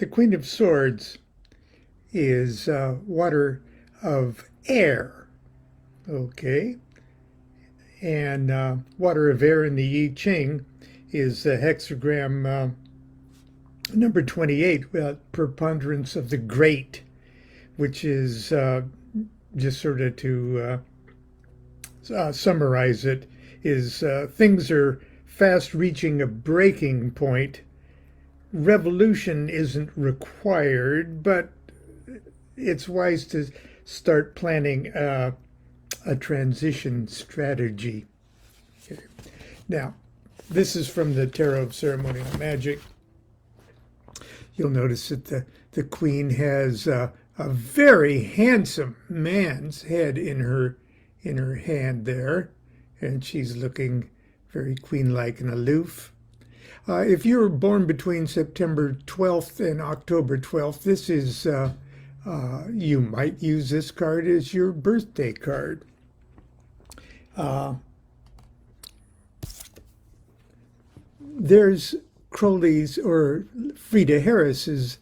The Queen of Swords is water of air, okay? And water of air in the I Ching is hexagram number 28, preponderance of the great, which is just sort of to summarize it, is things are fast reaching a breaking point. Revolution isn't required, but it's wise to start planning a transition strategy. Okay. Now, this is from the Tarot of Ceremonial Magic. You'll notice that the Queen has a very handsome man's head in her hand there, and she's looking very queen-like and aloof. If you were born between September 12th and October 12th, this is, you might use this card as your birthday card. There's Crowley's or Frieda Harris's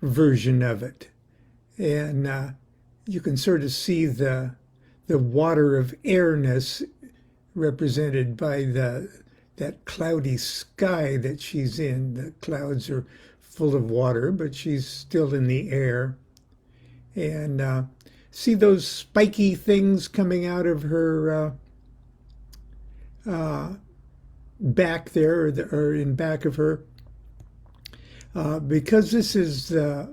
version of it. And you can sort of see the water of airness represented by that cloudy sky that she's in. The clouds are full of water, but she's still in the air. And see those spiky things coming out of her back there, or in back of her? Because this is the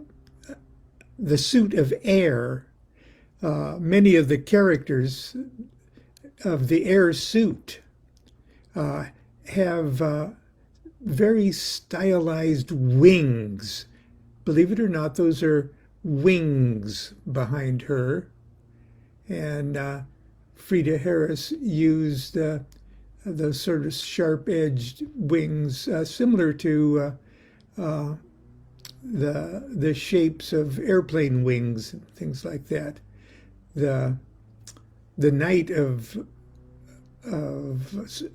suit of air, many of the characters of the air suit have very stylized wings. Believe it or not, those are wings behind her. And Frieda Harris used those sort of sharp-edged wings, similar to the shapes of airplane wings and things like that. The Knight of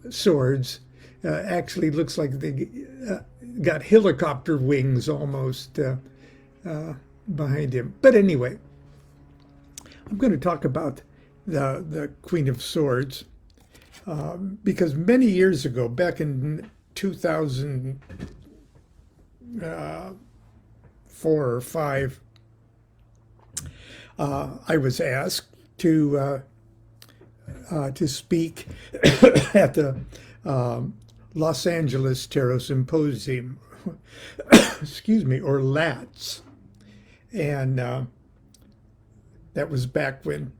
Swords actually looks like they got helicopter wings almost behind him. But anyway, I'm going to talk about the Queen of Swords because many years ago, back in 2004 or 5, I was asked to speak at the Los Angeles Tarot Symposium, excuse me, or LATS. And that was back when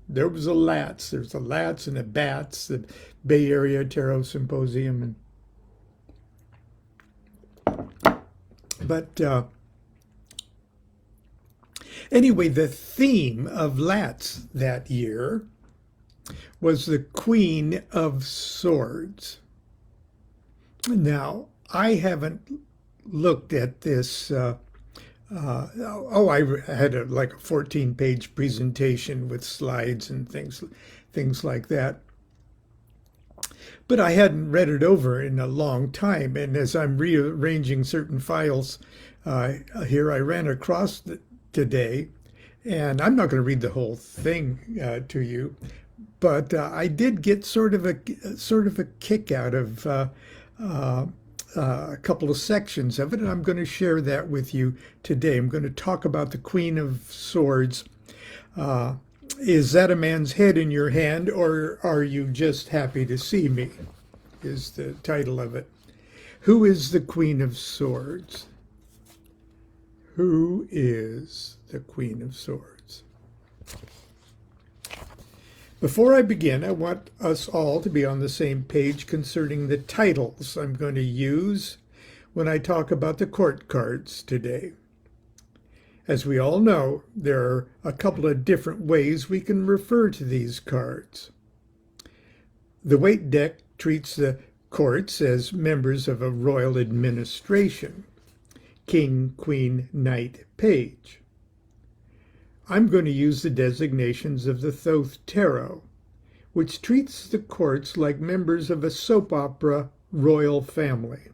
there was a LATS. There's a LATS and a BATS, the Bay Area Tarot Symposium. But anyway, the theme of LATS that year was the Queen of Swords. Now, I haven't looked at this. I had like a 14-page presentation with slides and things like that. But I hadn't read it over in a long time. And as I'm rearranging certain files here, I ran across today, and I'm not going to read the whole thing to you, but I did get sort of a kick out of a couple of sections of it, and I'm going to share that with you today. I'm going to talk about the Queen of Swords. Is that a man's head in your hand, or are you just happy to see me? Is the title of it. Who is the Queen of Swords? Who is the Queen of Swords? Before I begin, I want us all to be on the same page concerning the titles I'm going to use when I talk about the court cards today. As we all know, there are a couple of different ways we can refer to these cards. The Waite deck treats the courts as members of a royal administration: King, Queen, Knight, Page. I'm going to use the designations of the Thoth Tarot, which treats the courts like members of a soap opera royal family.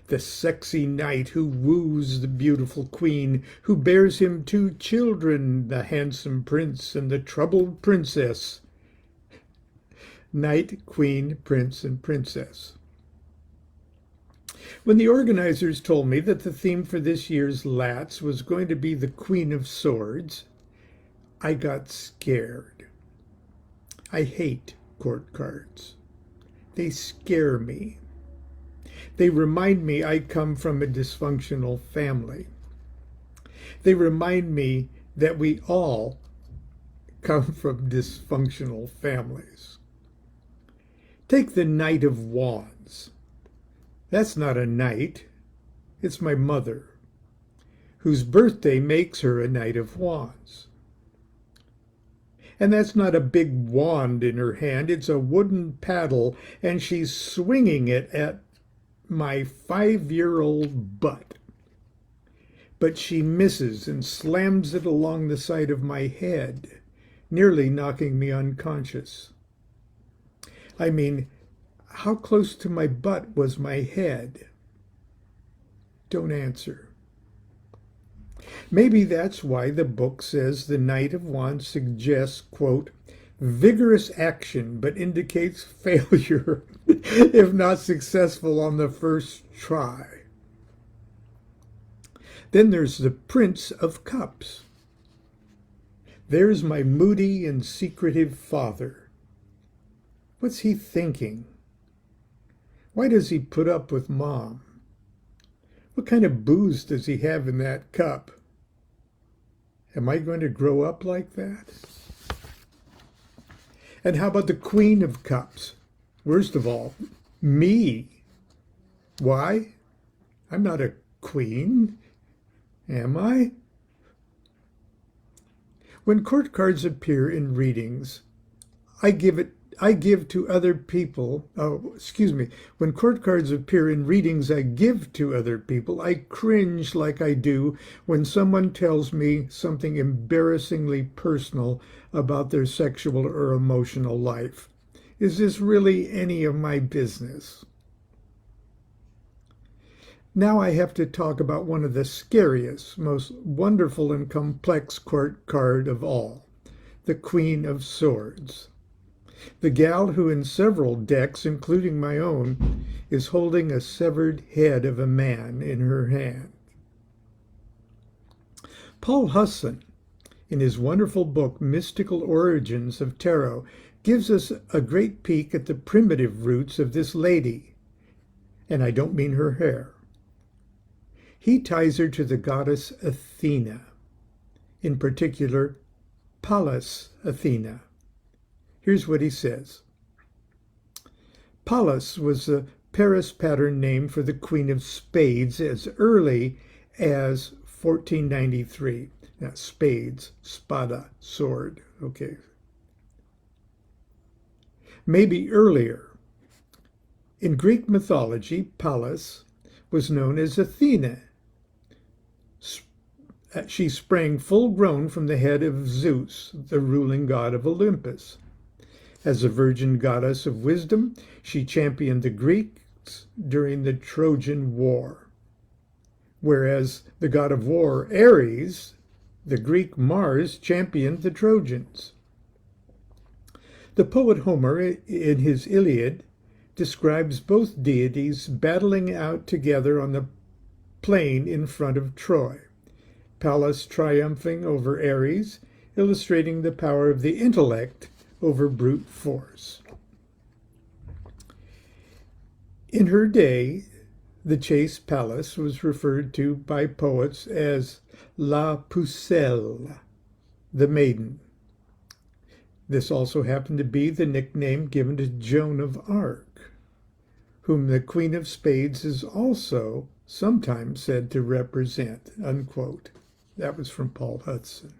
the sexy knight who woos the beautiful queen, who bears him 2 children, the handsome prince and the troubled princess. Knight, queen, prince, and princess. When the organizers told me that the theme for this year's Lats was going to be the Queen of Swords, I got scared. I hate court cards. They scare me. They remind me I come from a dysfunctional family. They remind me that we all come from dysfunctional families. Take the Knight of Wands. That's not a knight. It's my mother, whose birthday makes her a Knight of Wands. And that's not a big wand in her hand. It's a wooden paddle, and she's swinging it at my 5-year-old butt. But she misses and slams it along the side of my head, nearly knocking me unconscious. I mean, how close to my butt was my head? Don't answer. Maybe that's why the book says the Knight of Wands suggests, quote, vigorous action, but indicates failure if not successful on the first try. Then there's the Prince of Cups. There's my moody and secretive father. What's he thinking? Why does he put up with Mom? What kind of booze does he have in that cup? Am I going to grow up like that? And how about the Queen of Cups? Worst of all, me. Why? I'm not a queen, am I? When court cards appear in readings, I give to other people, when court cards appear in readings I give to other people, I cringe like I do when someone tells me something embarrassingly personal about their sexual or emotional life. Is this really any of my business? Now I have to talk about one of the scariest, most wonderful and complex court card of all, the Queen of Swords. The gal who in several decks, including my own, is holding a severed head of a man in her hand. Paul Husson, in his wonderful book, Mystical Origins of Tarot, gives us a great peek at the primitive roots of this lady, and I don't mean her hair. He ties her to the goddess Athena, in particular, Pallas Athena. Here's what he says. Pallas was the Paris pattern name for the Queen of Spades as early as 1493. Now, spades, spada, sword, okay. Maybe earlier. In Greek mythology, Pallas was known as Athena. She sprang full-grown from the head of Zeus, the ruling god of Olympus. As a virgin goddess of wisdom, she championed the Greeks during the Trojan War. Whereas the god of war, Ares, the Greek Mars, championed the Trojans. The poet Homer, in his Iliad, describes both deities battling out together on the plain in front of Troy, Pallas triumphing over Ares, illustrating the power of the intellect over brute force. In her day, the chaste Pallas was referred to by poets as La Pucelle, the maiden. This also happened to be the nickname given to Joan of Arc, whom the Queen of Spades is also sometimes said to represent, unquote. That was from Paul Hudson.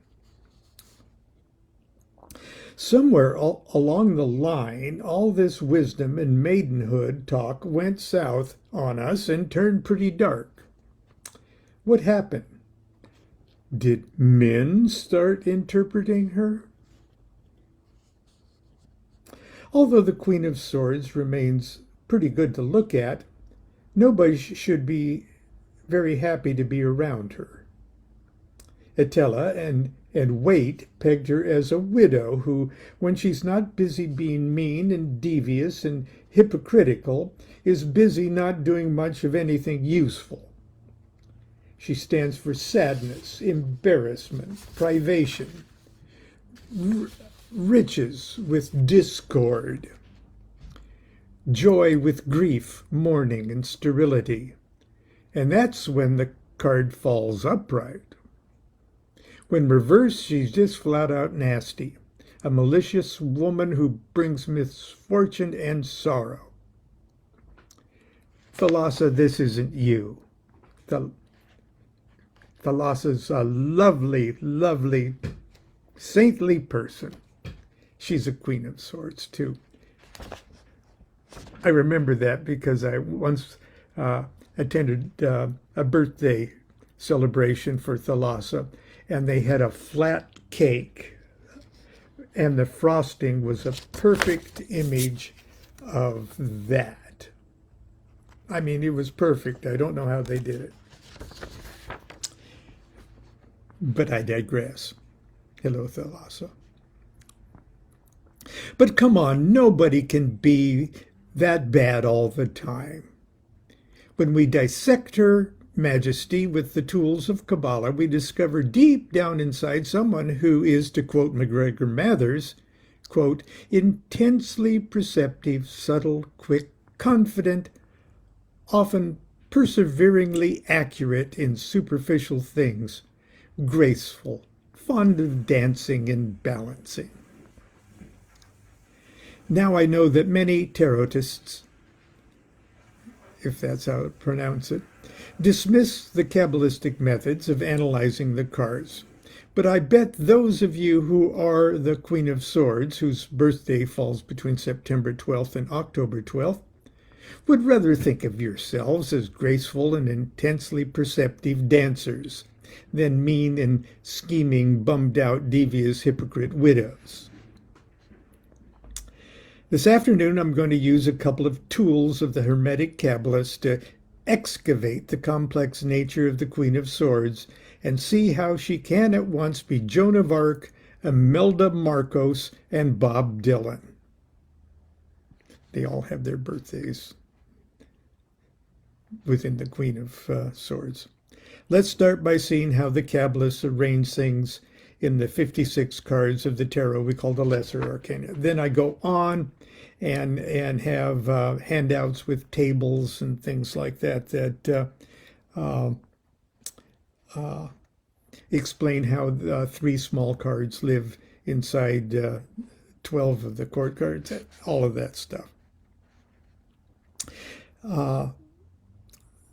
Somewhere along the line, all this wisdom and maidenhood talk went south on us and turned pretty dark. What happened? Did men start interpreting her? Although the Queen of Swords remains pretty good to look at, Nobody should be very happy to be around her. Attila and Waite pegged her as a widow who, when she's not busy being mean and devious and hypocritical, is busy not doing much of anything useful. She stands for sadness, embarrassment, privation, riches with discord, joy with grief, mourning, and sterility. And that's when the card falls upright. When reversed, she's just flat out nasty, a malicious woman who brings misfortune and sorrow. Thalassa, this isn't you. Thalassa's a lovely, lovely, saintly person. She's a Queen of Swords, too. I remember that because I once attended a birthday celebration for Thalassa, and they had a flat cake, and the frosting was a perfect image of that. I mean, it was perfect. I don't know how they did it. But I digress. Hello, Thalassa. But come on, nobody can be that bad all the time. When we dissect her majesty with the tools of Kabbalah, we discover deep down inside someone who is, to quote MacGregor Mathers, quote, intensely perceptive, subtle, quick, confident, often perseveringly accurate in superficial things, graceful, fond of dancing and balancing. Now I know that many tarotists, if that's how to pronounce it, dismiss the Kabbalistic methods of analyzing the cards. But I bet those of you who are the Queen of Swords, whose birthday falls between September 12th and October 12th, would rather think of yourselves as graceful and intensely perceptive dancers than mean and scheming, bummed-out, devious, hypocrite widows. This afternoon, I'm going to use a couple of tools of the Hermetic Kabbalists to excavate the complex nature of the Queen of Swords and see how she can at once be Joan of Arc, Imelda Marcos, and Bob Dylan. They all have their birthdays within the Queen of Swords. Let's start by seeing how the Kabbalists arrange things in the 56 cards of the tarot we call the Lesser Arcana. Then I go on and have handouts with tables and things like that explain how 3 small cards live inside 12 of the court cards, all of that stuff.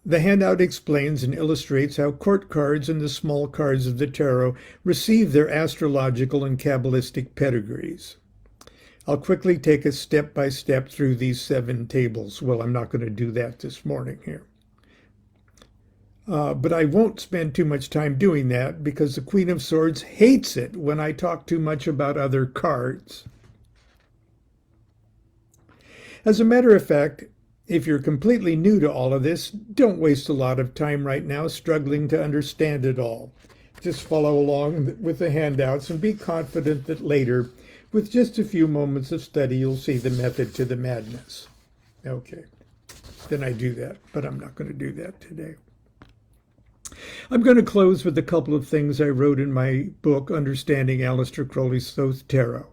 The handout explains and illustrates how court cards and the small cards of the tarot receive their astrological and Kabbalistic pedigrees. I'll quickly take us step by step through these 7 tables. Well, I'm not going to do that this morning here. But I won't spend too much time doing that because the Queen of Swords hates it when I talk too much about other cards. As a matter of fact, if you're completely new to all of this, don't waste a lot of time right now struggling to understand it all. Just follow along with the handouts and be confident that later, with just a few moments of study, you'll see the method to the madness. Okay, then I do that, but I'm not going to do that today. I'm going to close with a couple of things I wrote in my book, Understanding Aleister Crowley's Thoth Tarot,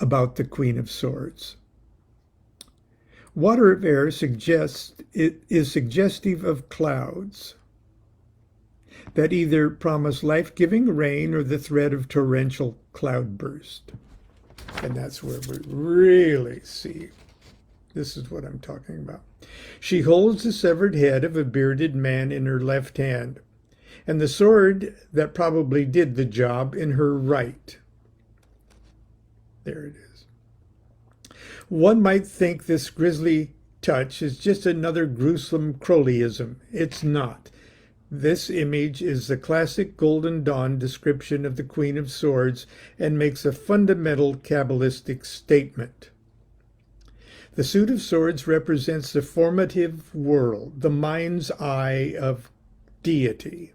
about the Queen of Swords. Water of air is suggestive of clouds that either promise life-giving rain or the threat of torrential cloudburst. And that's where we really see. This is what I'm talking about. She holds the severed head of a bearded man in her left hand, and the sword that probably did the job in her right. There it is. One might think this grisly touch is just another gruesome Crowleyism. It's not. This image is the classic Golden Dawn description of the Queen of Swords and makes a fundamental Kabbalistic statement. The suit of swords represents the formative world, the mind's eye of deity.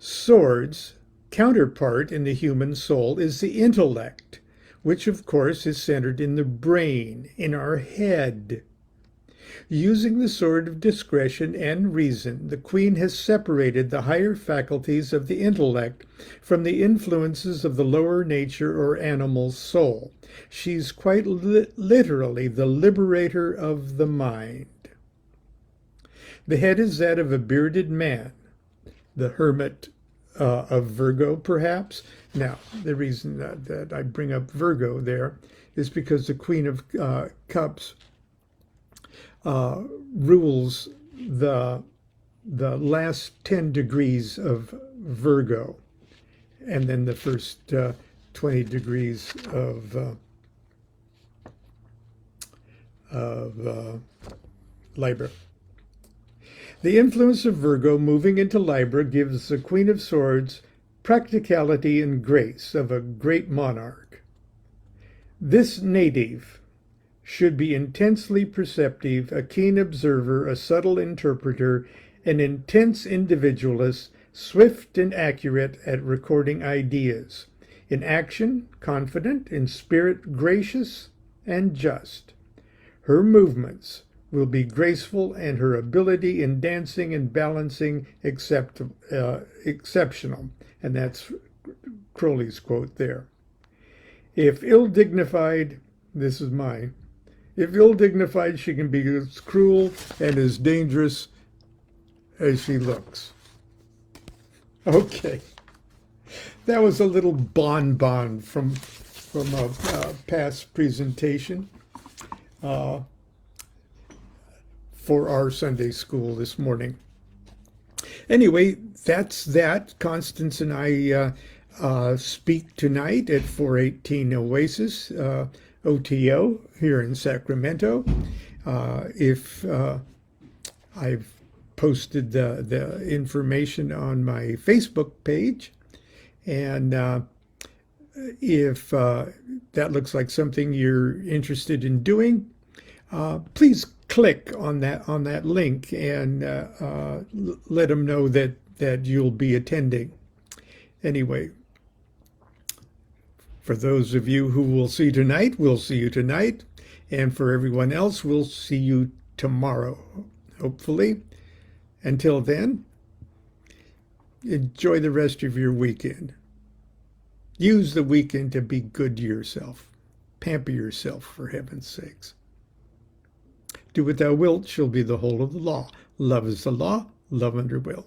Swords' counterpart in the human soul is the intellect, which of course is centered in the brain, in our head. Using the sword of discretion and reason, the queen has separated the higher faculties of the intellect from the influences of the lower nature or animal soul. She's quite literally the liberator of the mind. The head is that of a bearded man, the hermit of Virgo, perhaps. Now, the reason that I bring up Virgo there is because the Queen of Cups rules the last 10 degrees of Virgo, and then the first 20 degrees of Libra. The influence of Virgo moving into Libra gives the Queen of Swords practicality and grace of a great monarch. This native should be intensely perceptive, a keen observer, a subtle interpreter, an intense individualist, swift and accurate at recording ideas. In action, confident, in spirit, gracious and just. Her movements will be graceful, and her ability in dancing and balancing exceptional. And that's Crowley's quote there. If ill-dignified, this is mine, if ill-dignified, she can be as cruel and as dangerous as she looks. Okay. That was a little bonbon from a past presentation for our Sunday school this morning. Anyway, that's that. Constance and I speak tonight at 418 Oasis, OTO, here in Sacramento. If I've posted the information on my Facebook page, and if that looks like something you're interested in doing, please click on that link and let them know that you'll be attending. Anyway, for those of you who will see tonight, we'll see you tonight. And for everyone else, we'll see you tomorrow, hopefully. Until then, enjoy the rest of your weekend. Use the weekend to be good to yourself. Pamper yourself, for heaven's sakes. Do what thou wilt shall be the whole of the law. Love is the law, love under will.